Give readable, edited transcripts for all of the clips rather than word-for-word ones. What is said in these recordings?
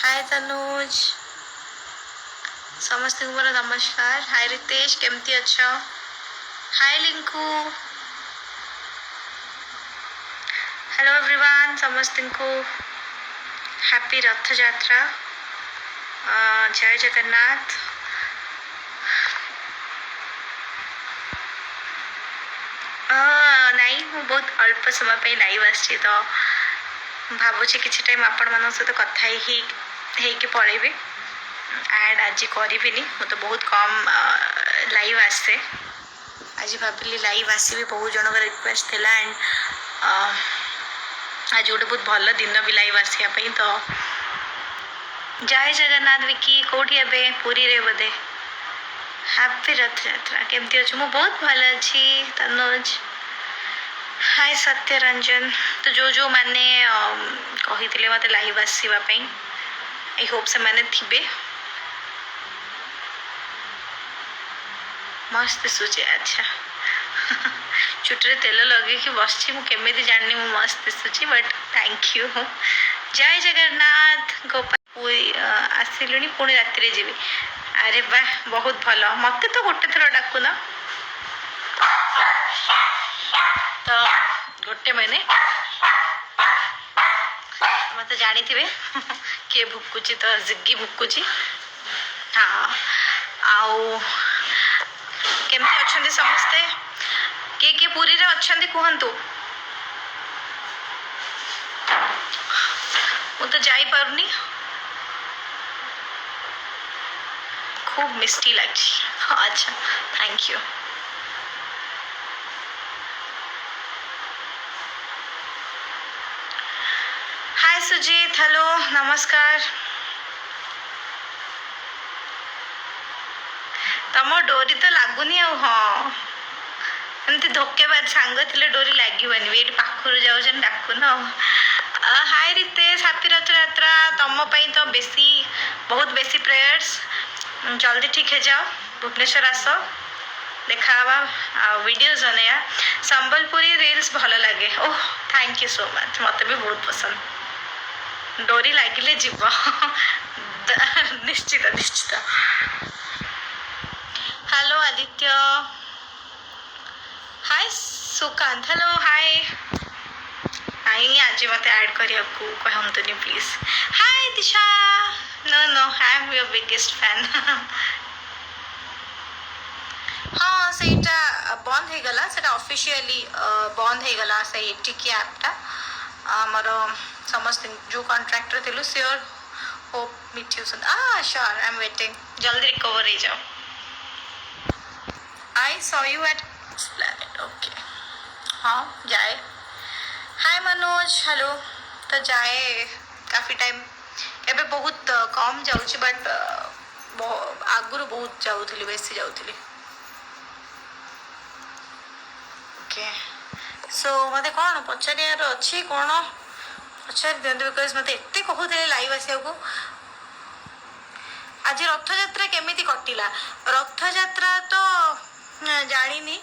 हाय तनुज, समस्त को मोर नमस्कार। हाय रितेश, केमती अच्छ? हाय लिंकू, हेलो एवरीवन, समस्त को हैप्पी रथ यात्रा। जय जगन्नाथ। नहीं, मु बहुत अल्प समय पे लाइव आसी तो भावुची किसी टाइम आपण मान सहित कथा ही पलैबी। एड आज करी मु तो बहुत कम लाइव आसे। आज भाविली लाइव आसबि, बहुत जन रिक्वेस्ट थिला एंड आज गोटे बहुत भल दिन भी लाइव आसापी। तो जय जगन्नाथ। विकी कौटी ए पुरी रे बोधे? हैप्पी रथ यात्रा। केमती अच्छे? मु बहुत भल अच्छी। तनुज हाय सत्य रंजन। तो जो माने कही मत लाइव आसवाई, आई होप से माने थिबे। मस्त दिशुचे। अच्छा चुटरे तेल लगे कि बस मुझे जानी मु मस्त दिशुची, बट थैंक यू। जय जगन्नाथ। गोपाल आसिलुनी, पुणी राति जी। अरे वाह, बहुत भल। मत तो गोटे थर डाकुन तो गोटे मैंने मत जानी थे किए भुकुची, तो जिग्गी भुकुची। हाँ, आउ केमती अच्छे समस्ते? किए किए पुरी रे अच्छे कहतु? मु तो जाई पारुनी, खूब मिस्टी लगी। अच्छा, thank you. Hi Sujit, hello नमस्कार। तम डोरी तो लगुनि। हाँ, एमती धोकेबाज सांग थे, डोरी लगे ये पाखर जाऊन डाकुन। हाय रितेश, हैप्पी रथ यात्रा। तुम तो बेसी बहुत बेसी प्रेयर्स। जल्दी ठीक है जाओ, भुवनेश्वर आस, देखा वीडियोज बनया। संबलपुरी रील्स भल लगे। Oh thank you so much, मत भी बहुत पसंद। डोरी लगिले जीव निश्चित निश्चित। Hello Aditya. Hi Sukant, hello hi. नहीं आज मत ऐड करिया को कहतुनी please. Hi Disha. No no, I am your biggest fan. हाँ सेटा बंद हो गला, सेटा ऑफिशियली बंद हो गला। से टिकी ऐपटा आमर समस्त जो कॉन्ट्रैक्टर थिलु sure hope meet you soon. Sure, I am waiting. जल्दी रिकवर हो जाओ। I saw you at planet. Okay, हाँ जाए। Hi Manoj, hello. तो जाए काफी टाइम एबे बहुत कम जाऊँ, बट आगुरी बहुत जाऊली, बेसी जाऊली। ओके, सो मत कौन पचार अच्छी कौन पचार दिखाते, बिकज मत एत कहते लाइव आसा को। आज रथ यात्रा केमी कटिला? रथ यात्रा तो जानी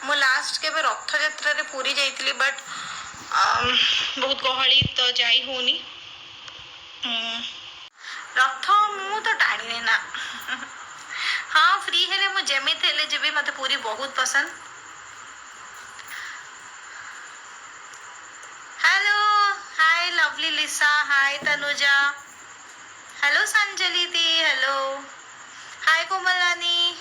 मु लास्ट के रथ यात्रा रे पूरी जाइली, बट बहुत गहली तो जाई होनी। रथ मु तो टाणी ना। हाँ फ्री हेले मु जेमित हेले जीवी, मते पूरी बहुत पसंद। हेलो हाय लवली लिसा, हाय तनुजा, हेलो संजली दी, हेलो हाय कोमलानी।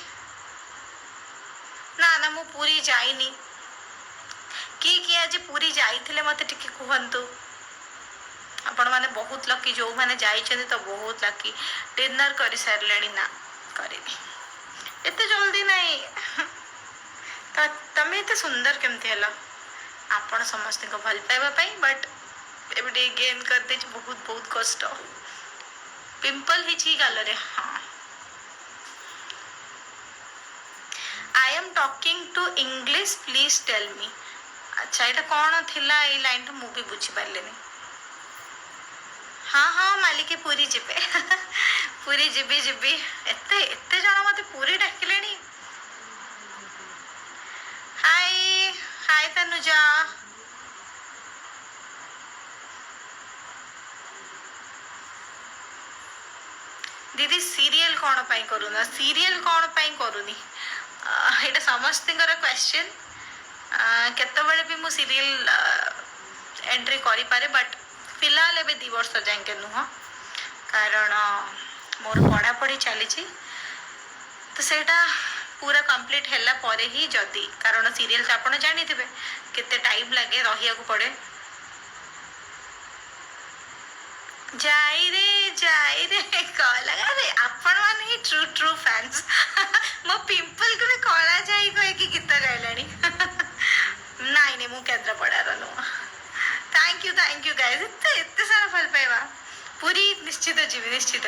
ना ना मु पूरी जाइनी। कि आज पूरी जाइथिले मते टिके कहंतु। आपण माने बहुत लकी, जो माने जाइछन तो बहुत लकी। डिनर करि सारलेनी? ना करिनी, एते जल्दी नहीं। तो तमे एते सुंदर केमते हला? आपण समस्त को भल पाइबा पाई, बट एबडे गेन कर दे बहुत बहुत कष्ट। पिंपल हिची गाल रे। हाँ, I am talking to English, please tell me. अच्छा ये कौन थिला ये लाइन तो मुझे बुझी पारे। हाँ हाँ मालिके पूरी जीवे। पूरी जीवी जीवी। एते एते जन मत पूरी डाकिले। हाय हाय तनुजा। दीदी सीरियल कौन पाई करूना सीरियल कौन पाई करूनी एटा समस्तर क्वेश्चन केतबेले भी मु सीरियल एंट्री करि पारे बट फिलहाल एबे 2 वर्ष जाके नुह कारण मोर पढ़ा पढ़ी चली तो सेटा पूरा कंप्लीट हैला परे ही जदी कारण सीरियल आपण जानी थिबे केते टाइम लागे रहिया को पड़े जाई रे कला रे आपण माने ही ट्रू ट्रू फैंस मो पिंपल को कला जाई कह कि गीत गाइलानी नाइ ने मु केद्रा पड़ार नु थैंक यू गाइस इत्ते सारा फल पाइबा पूरी निश्चित जीवी निश्चित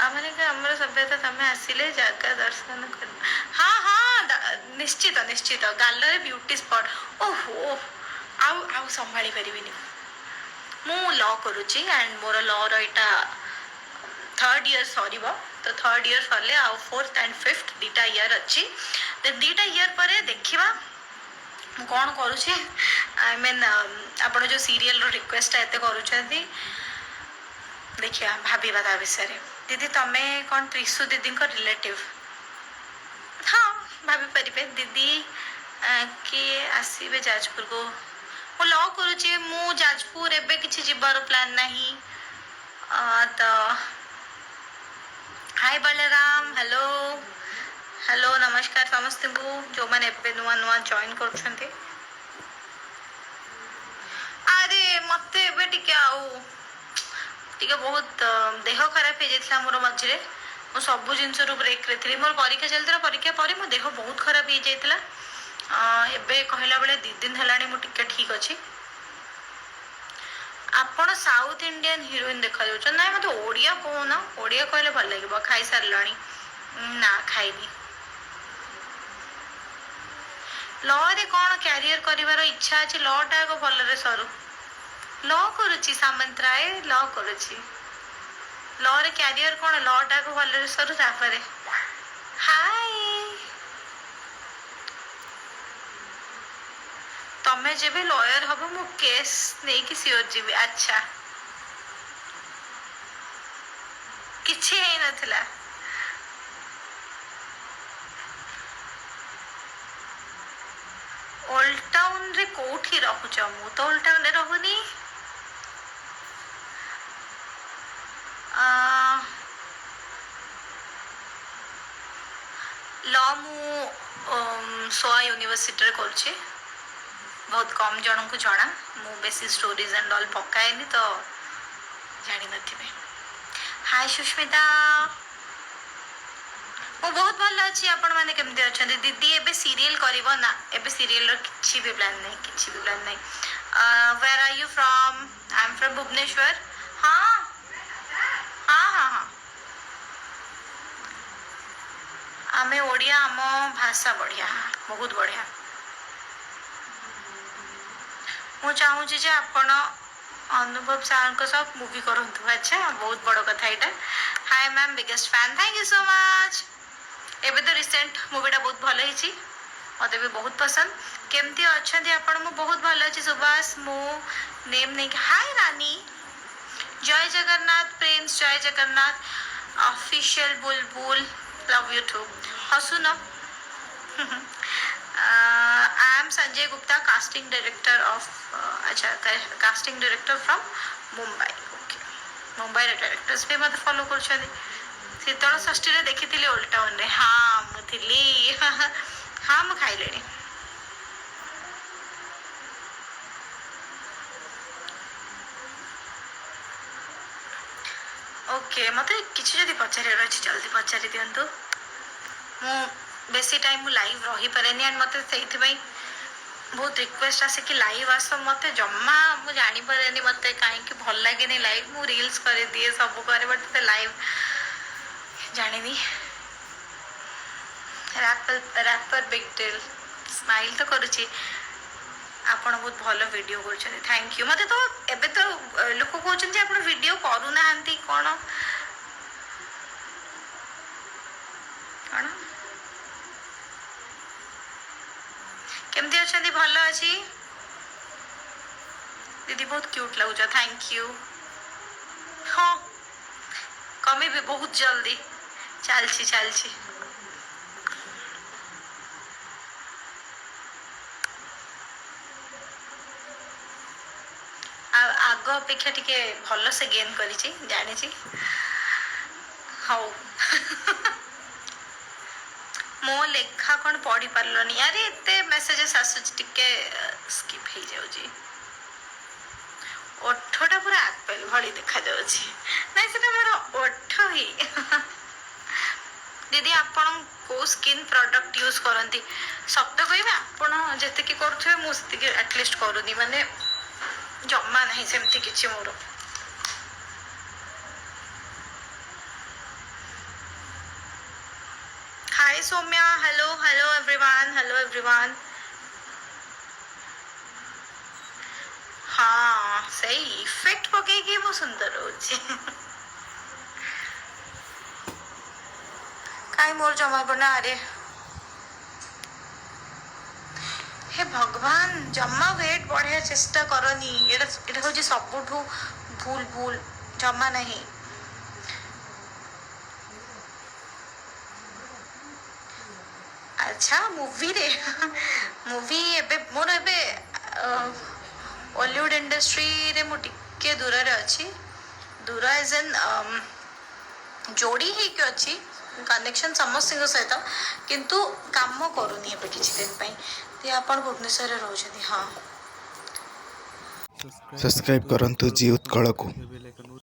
आमर सभ्यता तमें आसिले जगह दर्शन कर हाँ हाँ निश्चित निश्चित गालरे ब्यूटी स्पॉट ओहो आउ आउ संभाली परिबिनी मु लॉ करुची एंड मोर लॉ रो इटा 3rd ईयर सरीबो तो 3rd ईयर सरले आ 4th एंड 5th दीटा ईयर अच्छी तो दीटा ईयर पर देखिबा मु कोन करूची आई मीन आपण जो सीरियल रो रिक्वेस्ट एते करूछंती देखिया भाबीबा ता विषय दीदी तमे कौन त्रिशु दीदी को रिलेटिव हाँ भाभी परिबे दीदी किए आसीबे जाजपुर को मु लॉ करूची मु जाजपुर एबे किछि जिबार प्लान नहीं तो हाय बलराम हेलो हेलो नमस्कार समस्त को जो माने एबे नुआ नुआ जॉइन करछंती अरे मते एबे टिके आउ टिके बहुत देह खराब हो जाता मोर मझे मो सब जिनस ब्रेक रे थी मोर परीक्षा चलता परीक्षा पर मो देह बहुत खराब हो जाता एबे कहला बेले 2 दिन हेलानी मु टिके ठीक अच्छी आपण साउथ इंडियन हीरोइन देखा जाउछ ना मते ओडिया कहना ओडिया कहले भल लागिबो खाई सारलानी ना खाइनी लॉ रे कौन कैरियर करिवार इच्छा अछि लॉ टा को भल रे सरू लॉ करुची सामंत राय लॉ करुची लॉ रे कैरियर कौन लॉ टा को भल रे सरू तापरे हाय तमे जेबे लॉयर हबो मु केस नै कि सियोर जीबी अच्छा किछि हे नथला ओल्ड टाउन रे कोठी रहूच मु तो ओल्ड टाउन रे रहूनी लॉ मु सोआ यूनिवर्सिटी रे करछि बहुत कम जन को जना मु बेसी स्टोरीज एंड ऑल पकाएनी तो जानी नथिबे हाय सुष्मिता मु बहुत भल अछि आपण माने केमते अछन दीदी एबे सीरियल करिवो ना एबे सीरियल रो किछि भी प्लान नहीं where are you from I am from Bhubaneswar हाँ हाँ हाँ हाँ आमे ओडिया आम भाषा बढ़िया बहुत बढ़िया मु चाहूँ जे आपण अनुभव सार को सब मूवी करंतु अच्छा बहुत बड़ कथा एटा hi ma'am biggest fan thank you so much एबे तो रिसेंट मूवीटा बहुत भल होईची मते भी बहुत पसंद केमती अछंती आपण मु बहुत भल अछि सुभाष मो नेम नहीं हाय रानी जय जगन्नाथ प्रिंस जय जगन्नाथ ऑफिशियल बुलबुल लव यू टू हसुन I am Sanjay Gupta, casting director of casting director from Mumbai. Okay, Mumbai directors भी मत follow कर चली। शीतल षष्ठी रे देखी थी ओल्ड टाउन रे हाँ मुथिली हाँ मु खाई लेनी ओके मते किछि जदी पचारे अछि जल्दी पचारि दियंतु मु बेसी टाइम मु लाइव रही पारेनी एंड मते सेइथि भाई बहुत रिक्वेस्ट आसे कि लाइव आस मते जम्मा मु जानी पारेनी मते काहे कि भल लागे नहीं लाइव मु रील्स करे दिए सब करे बट ते लाइव जाने नी रैपर बिग डील स्माइल तो करूची आपण बहुत भल वीडियो करछन थैंक यू मते तो एबे तो लोक कहउछन जे आपण वीडियो करू ना हंती कोन कोन केमती अछंती भल अछि दीदी बहुत क्यूट लागुछ थैंक यू हाँ कमी भी बहुत जल्दी चलची चलची आग अपेक्षा टिके भल से गेन करिछि जानिछि हौ मो लेखा कौन पढ़ी पारलनी अरे एते मेसेजेस आसुछि टिके स्किप हो जाउछि ओठटा पूरा आपेल भली देखा जाउछि नाइ सेटा मोर ओठ ही दीदी आपण को स्किन प्रोडक्ट यूज करती सत्य कहबे आपण जते कि करथुवे मु सेते एटलीस्ट करूनी माने जम्मा नहीं सेमती किछि मोर हाय सौम्या हेलो हेलो एवरीवन हाँ सही इफेक्ट पकई बहुत सुंदर हो कहीं मोर जमा बना अरे हे भगवान जमा वेट बढ़िया चेष्टा करनी एटा हूँ सबुठू भूल भूल जमा नहीं अच्छा मूवी रे मूवी एबे मोर एबे बॉलीवुड इंडस्ट्री रे मु टिके दूर रे अच्छी दूर एज एन जोड़ी ही के अच्छी कनेक्शन समस्त सहित किंतु काम करूनी एबे किछि दिन पई ते आपण भुवनेश्वर रे रहउछथि हां सब्सक्राइब करंतु जी उत्कल को।